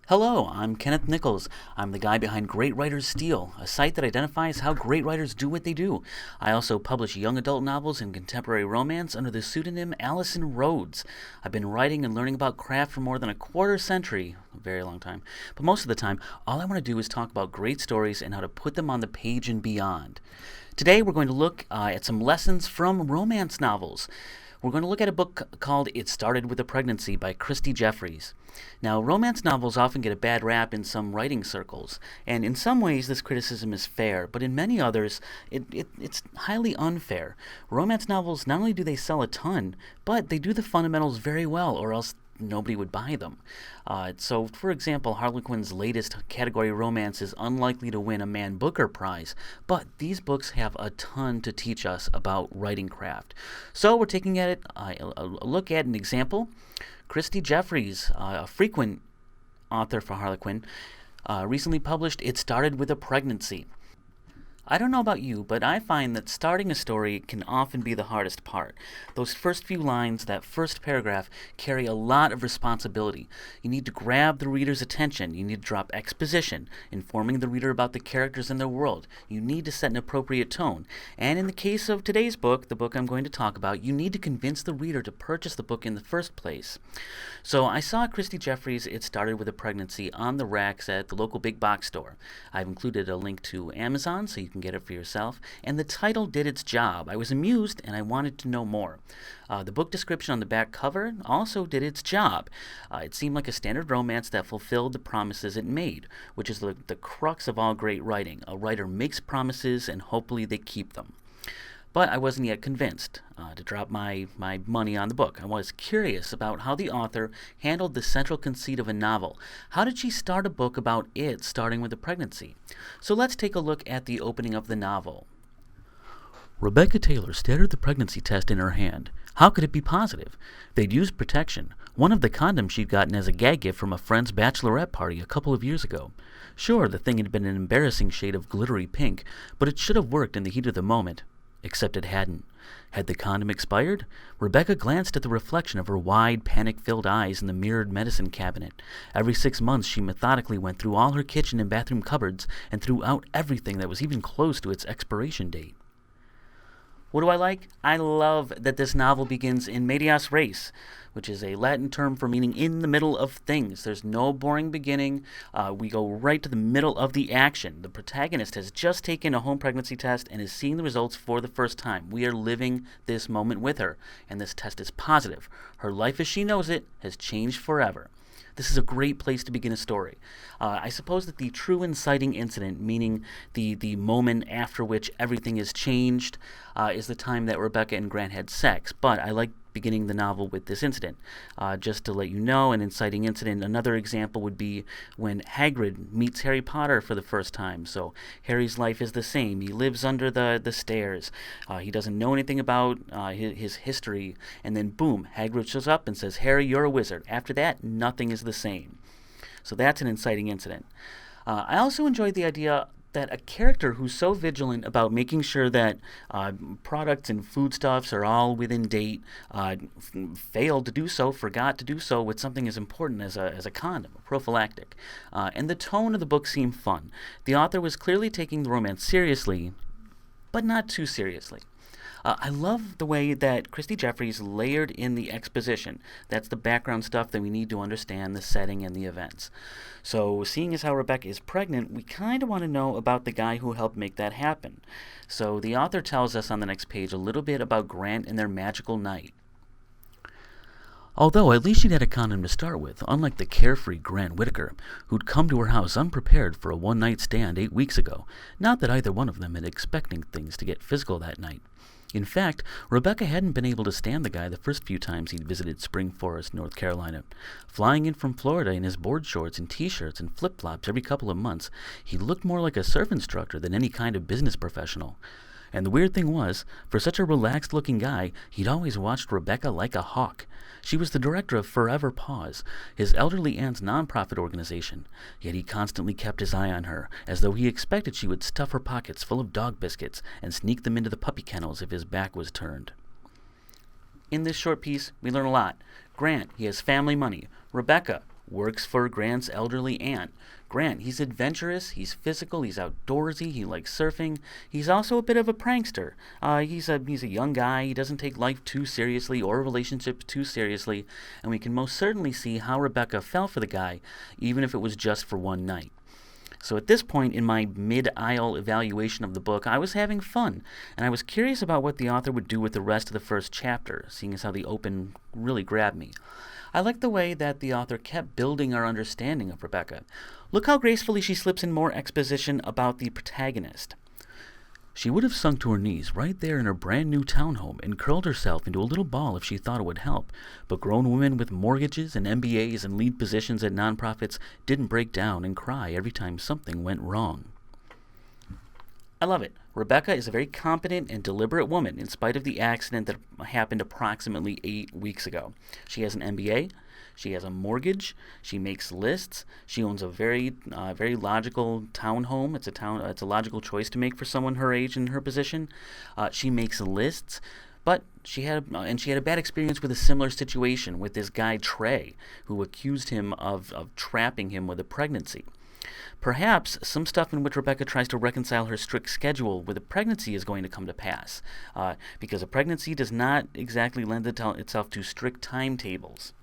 Hello, I'm Kenneth Nichols. I'm the guy behind Great Writers Steal, a site that identifies how great writers do what they do. I also publish young adult novels and contemporary romance under the pseudonym Allison Rhodes. I've been writing and learning about craft for more than a quarter century, a very long time. But most of the time, all I want to do is talk about great stories and how to put them on the page and beyond. Today, we're going to look at some lessons from romance novels. We're going to look at a book called It Started with a Pregnancy by Christy Jeffries. Now, romance novels often get a bad rap in some writing circles, and in some ways this criticism is fair, but in many others it's highly unfair. Romance novels, not only do they sell a ton, but they do the fundamentals very well, or else nobody would buy them. So, for example, Harlequin's latest category romance is unlikely to win a Man Booker Prize, but these books have a ton to teach us about writing craft. So we're taking a look at an example. Christy Jeffries, a frequent author for Harlequin, recently published It Started with a Pregnancy. I don't know about you, but I find that starting a story can often be the hardest part. Those first few lines, that first paragraph, carry a lot of responsibility. You need to grab the reader's attention. You need to drop exposition, informing the reader about the characters and their world. You need to set an appropriate tone. And in the case of today's book, the book I'm going to talk about, you need to convince the reader to purchase the book in the first place. So I saw Christy Jeffries' It Started with a Pregnancy on the racks at the local big box store. I've included a link to Amazon so you can get it for yourself, and the title did its job. I was amused and I wanted to know more. The book description on the back cover also did its job. It seemed like a standard romance that fulfilled the promises it made, which is the crux of all great writing. A writer makes promises and hopefully they keep them. But I wasn't yet convinced to drop my money on the book. I was curious about how the author handled the central conceit of a novel. How did she start a book about it starting with a pregnancy? So let's take a look at the opening of the novel. Rebecca Taylor stared at the pregnancy test in her hand. How could it be positive? They'd used protection, one of the condoms she'd gotten as a gag gift from a friend's bachelorette party a couple of years ago. Sure, the thing had been an embarrassing shade of glittery pink, but it should have worked in the heat of the moment. Except it hadn't. Had the condom expired? Rebecca glanced at the reflection of her wide, panic-filled eyes in the mirrored medicine cabinet. Every 6 months she methodically went through all her kitchen and bathroom cupboards and threw out everything that was even close to its expiration date. What do I like? I love that this novel begins in medias res, which is a Latin term for meaning in the middle of things. There's no boring beginning. We go right to the middle of the action. The protagonist has just taken a home pregnancy test and is seeing the results for the first time. We are living this moment with her, and this test is positive. Her life as she knows it has changed forever. This is a great place to begin a story. I suppose that the true inciting incident, meaning the moment after which everything is changed, is the time that Rebecca and Grant had sex. But I like beginning the novel with this incident. Just to let you know, an inciting incident, another example would be when Hagrid meets Harry Potter for the first time. So Harry's life is the same. He lives under the stairs. He doesn't know anything about his history. And then boom, Hagrid shows up and says, "Harry, you're a wizard." After that, nothing is the same. So that's an inciting incident. I also enjoyed the idea that a character who's so vigilant about making sure that products and foodstuffs are all within date failed to do so, forgot to do so with something as important as a condom, a prophylactic. And the tone of the book seemed fun. The author was clearly taking the romance seriously, but not too seriously. I love the way that Christy Jeffries layered in the exposition. That's the background stuff that we need to understand the setting and the events. So, seeing as how Rebecca is pregnant, we kind of want to know about the guy who helped make that happen. So, the author tells us on the next page a little bit about Grant and their magical night. Although at least she'd had a condom to start with, unlike the carefree Grant Whitaker, who'd come to her house unprepared for a one-night stand 8 weeks ago. Not that either one of them had expecting things to get physical that night. In fact, Rebecca hadn't been able to stand the guy the first few times he'd visited Spring Forest, North Carolina. Flying in from Florida in his board shorts and t-shirts and flip-flops every couple of months, he looked more like a surf instructor than any kind of business professional. And the weird thing was, for such a relaxed-looking guy, he'd always watched Rebecca like a hawk. She was the director of Forever Paws, his elderly aunt's nonprofit organization, yet he constantly kept his eye on her, as though he expected she would stuff her pockets full of dog biscuits and sneak them into the puppy kennels if his back was turned. In this short piece, we learn a lot. Grant, he has family money. Rebecca, works for Grant's elderly aunt. Grant, he's adventurous, he's physical, he's outdoorsy, he likes surfing. He's also a bit of a prankster. He's a young guy, he doesn't take life too seriously or relationships too seriously, and we can most certainly see how Rebecca fell for the guy, even if it was just for one night. So at this point in my mid-aisle evaluation of the book, I was having fun, and I was curious about what the author would do with the rest of the first chapter, seeing as how the open really grabbed me. I liked the way that the author kept building our understanding of Rebecca. Look how gracefully she slips in more exposition about the protagonist. She would have sunk to her knees right there in her brand new townhome and curled herself into a little ball if she thought it would help. But grown women with mortgages and MBAs and lead positions at nonprofits didn't break down and cry every time something went wrong. I love it. Rebecca is a very competent and deliberate woman in spite of the accident that happened approximately 8 weeks ago. She has an MBA. She has a mortgage. She makes lists. She owns a very logical townhome. It's a logical choice to make for someone her age and her position. She makes lists, but she had a bad experience with a similar situation with this guy Trey, who accused him of trapping him with a pregnancy. Perhaps some stuff in which Rebecca tries to reconcile her strict schedule with a pregnancy is going to come to pass, because a pregnancy does not exactly lend itself to strict timetables.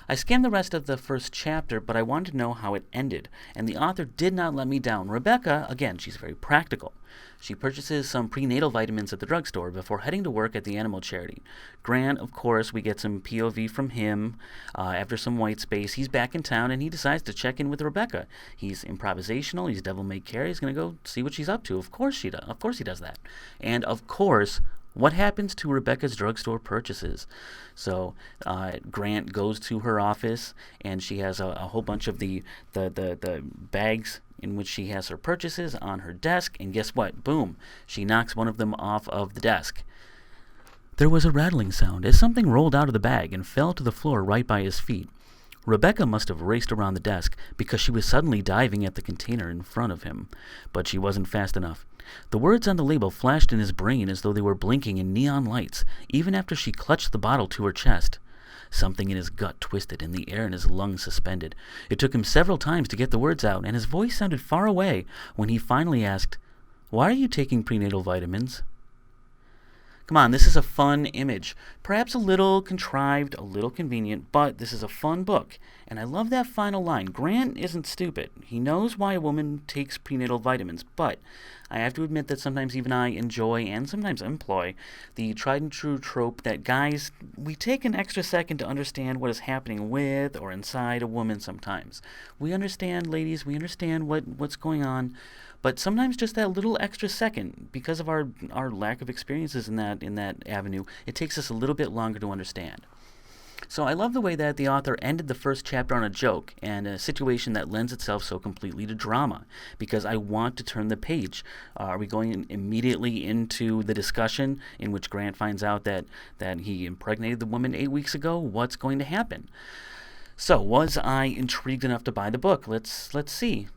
I skimmed the rest of the first chapter, but I wanted to know how it ended, and the author did not let me down. Rebecca, again, she's very practical. She purchases some prenatal vitamins at the drugstore before heading to work at the animal charity. Grant, of course, we get some POV from him. After some white space, he's back in town, and he decides to check in with Rebecca. He's improvisational, he's devil-may-care, he's going to go see what she's up to. Of course he does that. And, of course, what happens to Rebecca's drugstore purchases? So Grant goes to her office, and she has a whole bunch of the bags in which she has her purchases on her desk, and guess what? Boom! She knocks one of them off of the desk. There was a rattling sound as something rolled out of the bag and fell to the floor right by his feet. Rebecca must have raced around the desk because she was suddenly diving at the container in front of him, but she wasn't fast enough. The words on the label flashed in his brain as though they were blinking in neon lights, even after she clutched the bottle to her chest. Something in his gut twisted and the air in his lungs suspended. It took him several times to get the words out, and his voice sounded far away when he finally asked, "Why are you taking prenatal vitamins?" Come on, this is a fun image. Perhaps a little contrived, a little convenient, but this is a fun book. And I love that final line. Grant isn't stupid. He knows why a woman takes prenatal vitamins, but I have to admit that sometimes even I enjoy and sometimes employ the tried and true trope that guys, we take an extra second to understand what is happening with or inside a woman sometimes. We understand, ladies, we understand what's going on. But sometimes just that little extra second, because of our lack of experiences in that avenue, it takes us a little bit longer to understand. So I love the way that the author ended the first chapter on a joke and a situation that lends itself so completely to drama, because I want to turn the page. Are we going immediately into the discussion in which Grant finds out that he impregnated the woman 8 weeks ago? What's going to happen? So was I intrigued enough to buy the book? Let's see.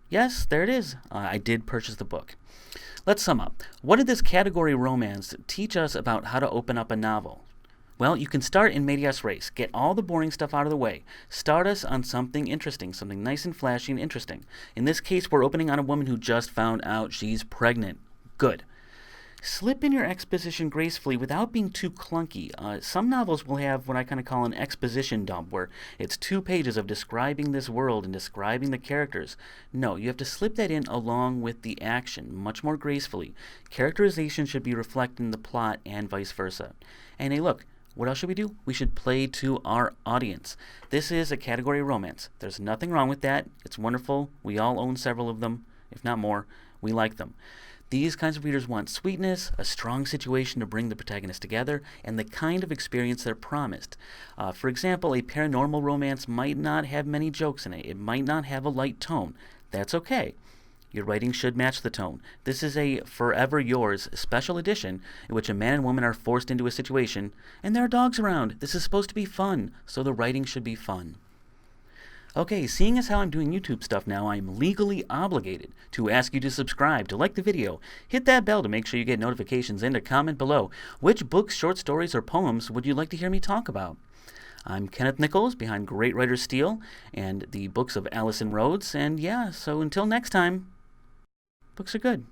Yes, there it is. I did purchase the book. Let's sum up. What did this category romance teach us about how to open up a novel? Well, you can start in medias res. Get all the boring stuff out of the way. Start us on something interesting, something nice and flashy and interesting. In this case, we're opening on a woman who just found out she's pregnant. Good. Slip in your exposition gracefully without being too clunky. Some novels will have what I kind of call an exposition dump, where it's 2 pages of describing this world and describing the characters. No, you have to slip that in along with the action, much more gracefully. Characterization should be reflected in the plot and vice versa. And hey, look, what else should we do? We should play to our audience. This is a category romance. There's nothing wrong with that. It's wonderful. We all own several of them, if not more. We like them. These kinds of readers want sweetness, a strong situation to bring the protagonist together, and the kind of experience they're promised. For example, a paranormal romance might not have many jokes in it. It might not have a light tone. That's okay. Your writing should match the tone. This is a Forever Yours special edition in which a man and woman are forced into a situation, and there are dogs around. This is supposed to be fun, so the writing should be fun. Okay, seeing as how I'm doing YouTube stuff now, I'm legally obligated to ask you to subscribe, to like the video, hit that bell to make sure you get notifications, and to comment below. Which books, short stories, or poems would you like to hear me talk about? I'm Kenneth Nichols behind Great Writer's Steel and the books of Allison Rhodes. And yeah, so until next time, books are good.